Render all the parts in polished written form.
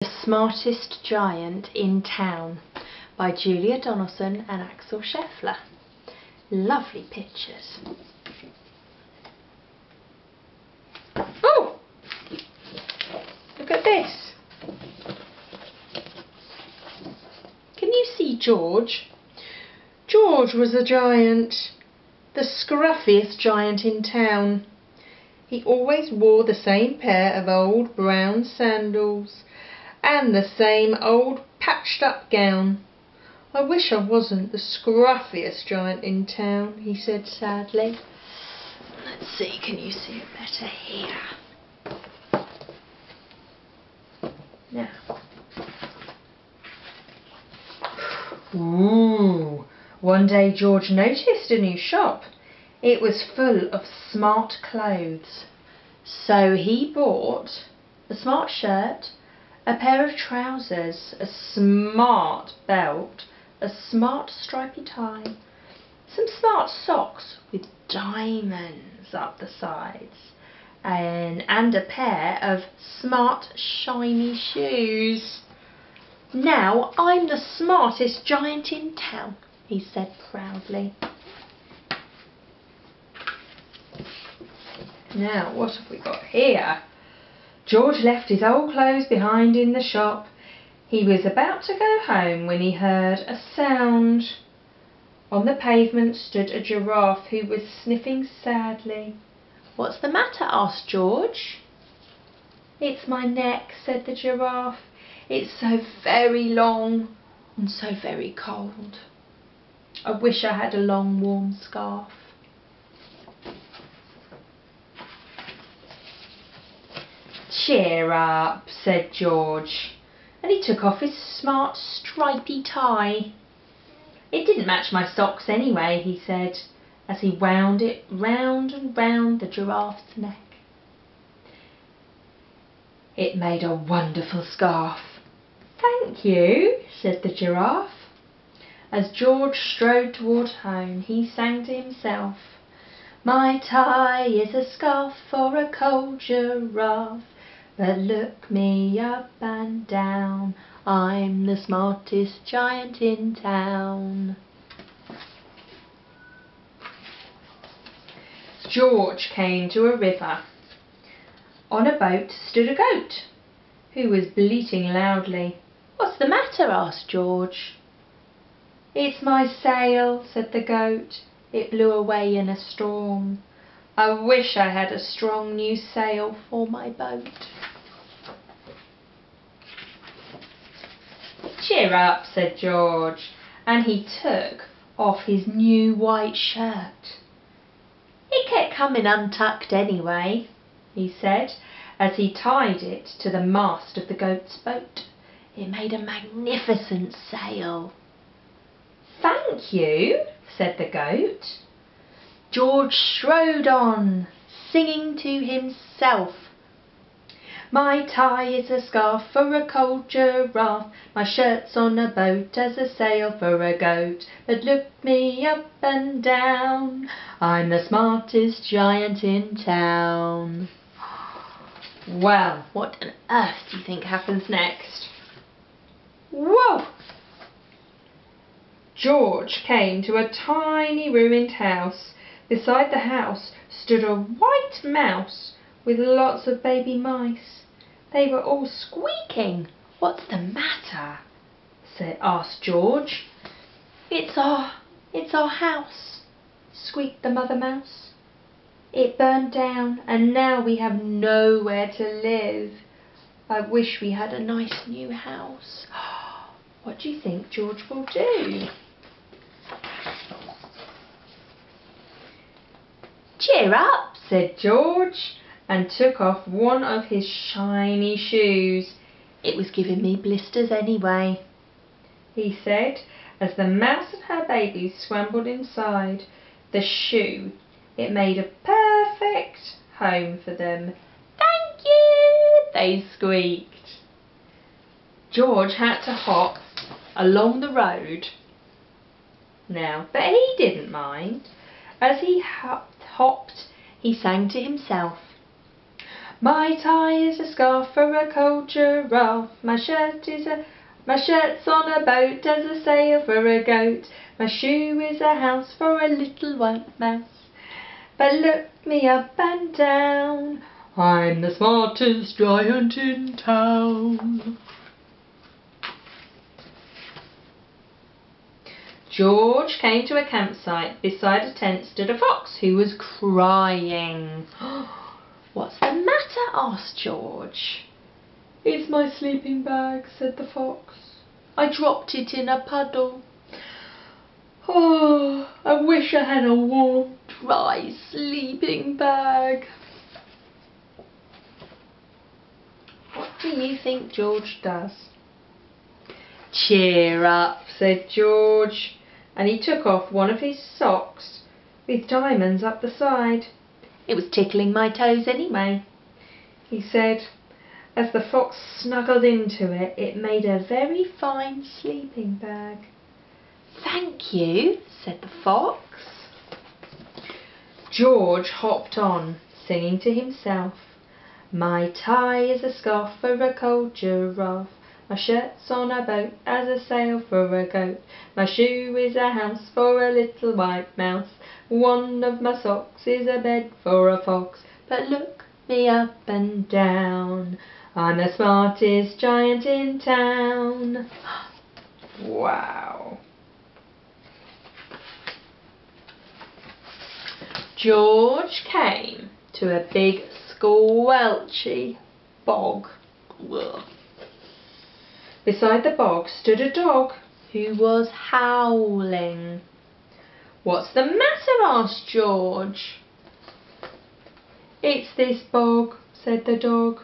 The Smartest Giant in Town by Julia Donaldson and Axel Scheffler. Lovely pictures. Oh! Look at this. Can you see George? George was a giant, the scruffiest giant in town. He always wore the same pair of old brown sandals and the same old patched up gown. I wish I wasn't the scruffiest giant in town, he said sadly. Let's see, can you see it better here? Now. Ooh! One day George noticed a new shop. It was full of smart clothes. So he bought a smart shirt, a pair of trousers, a smart belt, a smart stripy tie, some smart socks with diamonds up the sides, and a pair of smart shiny shoes. Now I'm the smartest giant in town, he said proudly. Now what have we got here? George left his old clothes behind in the shop. He was about to go home when he heard a sound. On the pavement stood a giraffe who was sniffing sadly. "What's the matter?" asked George. "It's my neck," said the giraffe. "It's so very long and so very cold. I wish I had a long warm scarf." "Cheer up," said George, and he took off his smart stripy tie. "It didn't match my socks anyway," he said, as he wound it round and round the giraffe's neck. It made a wonderful scarf. "Thank you," said the giraffe. As George strode toward home, he sang to himself, "My tie is a scarf for a cold giraffe, but look me up and down, I'm the smartest giant in town." George came to a river. On a boat stood a goat, who was bleating loudly. "What's the matter?" asked George. "It's my sail," said the goat. "It blew away in a storm. I wish I had a strong new sail for my boat." "Cheer up," said George, and he took off his new white shirt. "It kept coming untucked anyway," he said, as he tied it to the mast of the goat's boat. It made a magnificent sail. "Thank you," said the goat. George strode on, singing to himself. "My tie is a scarf for a cold giraffe, my shirt's on a boat as a sail for a goat, but look me up and down, I'm the smartest giant in town." Well, what on earth do you think happens next? Whoa! George came to a tiny ruined house. Beside the house stood a white mouse with lots of baby mice. They were all squeaking. "What's the matter?" asked George. It's our house," squeaked the mother mouse. "It burned down and now we have nowhere to live. I wish we had a nice new house." What do you think George will do? "Cheer up," said George, and took off one of his shiny shoes. "It was giving me blisters anyway," he said, as the mouse and her babies scrambled inside the shoe. It made a perfect home for them. "Thank you," they squeaked. George had to hop along the road now, but he didn't mind. As he hopped, he sang to himself, My tie is a scarf for a cold giraffe. My shirt's on a boat as a sail for a goat. My shoe is a house for a little white mouse. But look me up and down, I'm the smartest giant in town. George came to a campsite. Beside a tent stood a fox who was crying. "What's the matter?" asked George. "It's my sleeping bag," said the fox. "I dropped it in a puddle. Oh, I wish I had a warm, dry sleeping bag." What do you think George does? "Cheer up," said George, and he took off one of his socks with diamonds up the side. "It was tickling my toes anyway," he said. As the fox snuggled into it, it made a very fine sleeping bag. "Thank you," said the fox. George hopped on, singing to himself. My tie is a scarf for a cold giraffe. My shirt's on a boat as a sail for a goat. My shoe is a house for a little white mouse. One of my socks is a bed for a fox. But look me up and down, I'm the smartest giant in town. Wow. George came to a big squelchy bog. Ugh. Beside the bog stood a dog who was howling. "What's the matter?" asked George. "It's this bog," said the dog.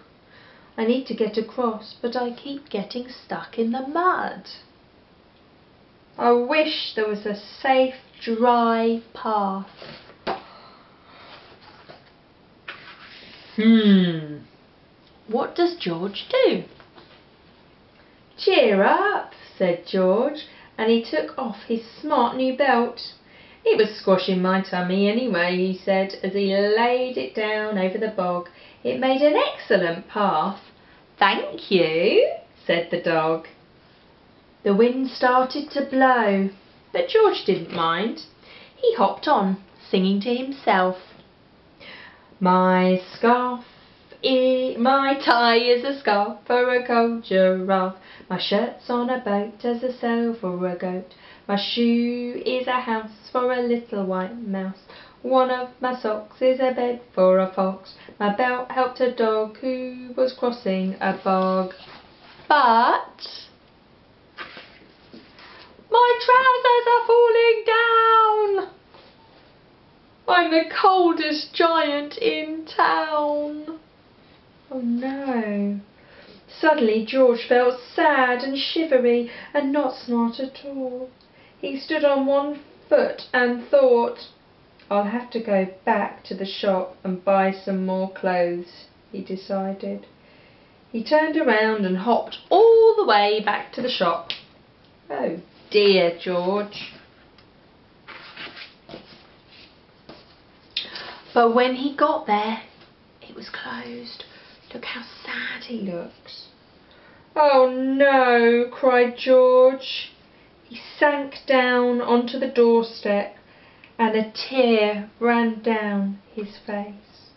"I need to get across, but I keep getting stuck in the mud. I wish there was a safe, dry path." What does George do? "Cheer up," said George, and he took off his smart new belt. "It was squashing my tummy anyway," he said, as he laid it down over the bog. "It made an excellent path." "Thank you," said the dog. The wind started to blow, but George didn't mind. He hopped on, singing to himself. My tie is a scarf for a cold giraffe. My shirt's on a boat as a sail for a goat. My shoe is a house for a little white mouse. One of my socks is a bed for a fox. My belt helped a dog who was crossing a bog. But my trousers are falling down. I'm the coldest giant in town." Oh no. Suddenly George felt sad and shivery and not smart at all. He stood on one foot and thought, "I'll have to go back to the shop and buy some more clothes," he decided. He turned around and hopped all the way back to the shop. Oh dear, George. But when he got there, it was closed. Look how sad he looks. "Oh no," cried George. He sank down onto the doorstep and a tear ran down his face.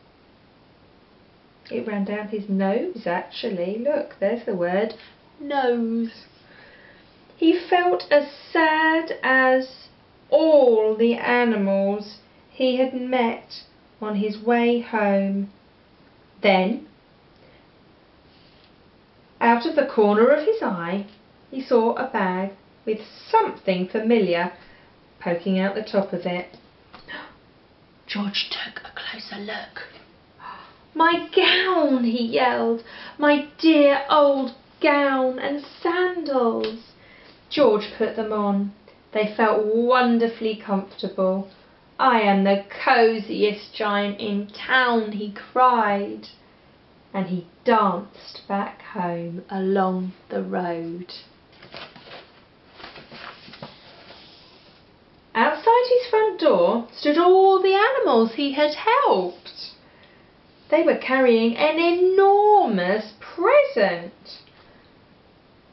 It ran down his nose, actually. Look, there's the word, nose. He felt as sad as all the animals he had met on his way home. Then, out of the corner of his eye, he saw a bag with something familiar poking out the top of it. George took a closer look. "My gown!" he yelled. "My dear old gown and sandals!" George put them on. They felt wonderfully comfortable. "I am the cosiest giant in town," he cried. And he danced back home along the road. Outside his front door stood all the animals he had helped. They were carrying an enormous present.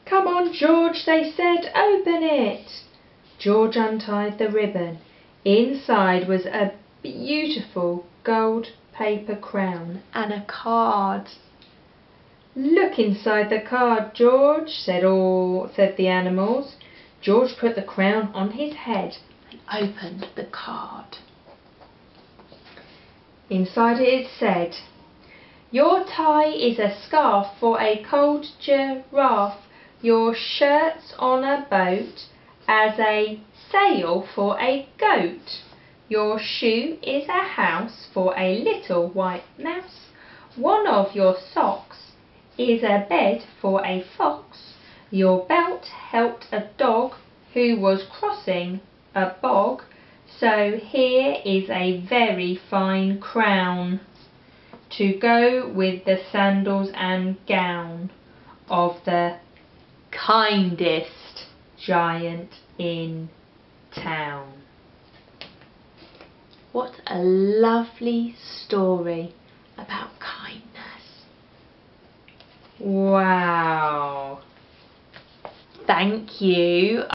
"Come on, George," they said, "open it." George untied the ribbon. Inside was a beautiful gold paper crown and a card. "Look inside the card, George," said the animals. George put the crown on his head and opened the card. Inside it said, "Your tie is a scarf for a cold giraffe, your shirt's on a boat as a sail for a goat, your shoe is a house for a little white mouse, one of your socks is a bed for a fox, your belt helped a dog who was crossing a bog, so here is a very fine crown to go with the sandals and gown of the kindest giant in town." What a lovely story about kindness. Wow. Thank you.